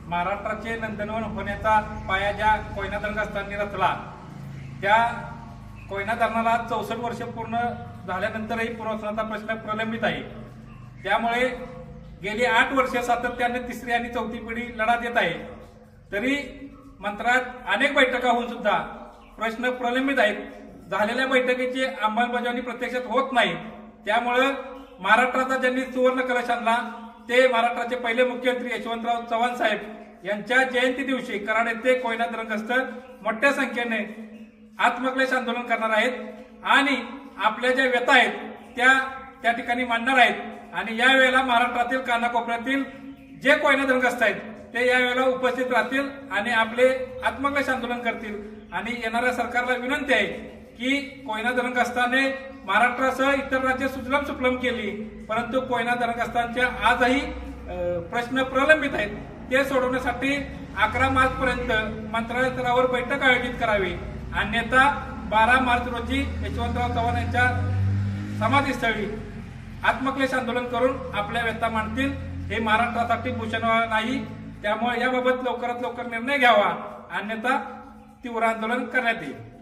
महाराष्ट्राचे नंदनवन होण्याचा पाया ज्या कोयना धरणग्रस्तांनी रचला, त्या कोयना धरणाला 64 वर्ष पूर्ण झाल्यानंतरही पुनर्वसनाचा प्रश्न प्रलंबित आहे। त्यामुळे गेली 8 वर्षे सातत्याने तिसरी आणि चौथी पिढी लढा देत आहे। तरी मंत्रालयात अनेक बैठका होऊन सुद्धा प्रश्न प्रलंबित आहेत। झालेल्या बैठकीची अंमलबजावणी प्रत्यक्षात होत नाही। त्यामुळे महाराष्ट्राचा ज्यांनी सुवर्ण कलश आणला ते महाराष्ट्राचे पहिले मुख्यमंत्री यशवंतराव चव्हाण साहेब यांच्या जयंती दिवशी कराड येथे कोयना धरणग्रस्त मोठ्या संख्येने आत्मक्लेश आंदोलन करणार आहेत आणि आपल्या ज्या व्यथा आहेत त्या ठिकाणी मांडणार आहेत। आणि यावेळेला महाराष्ट्रातील कानाकोपऱ्यातील जे कोयना धरणग्रस्त आहेत ते यावेळेला उपस्थित राहतील आणि आपले आत्मक्लेश आंदोलन करतील। आणि येणाऱ्या सरकारला विनंती आहे की कोयना धरणग्रस्ताने महाराष्ट्रासह इतर राज्य सुजलाम सुफलाम केली, परंतु कोयना धरणग्रस्तांच्या आजही प्रश्न प्रलंबित आहेत। ते सोडवण्यासाठी 11 मार्च पर्यंत मंत्रालय स्तरावर बैठक आयोजित करावी, अन्यथा 12 मार्च रोजी यशवंतराव चव्हाण यांच्या समाधीस्थळी आत्मक्लेश आंदोलन करून आपल्या व्यथा मांडतील। हे महाराष्ट्रासाठी भूषण नाही। त्यामुळे याबाबत लवकरात लवकर निर्णय घ्यावा, अन्यथा तीव्र आंदोलन करण्यात येईल।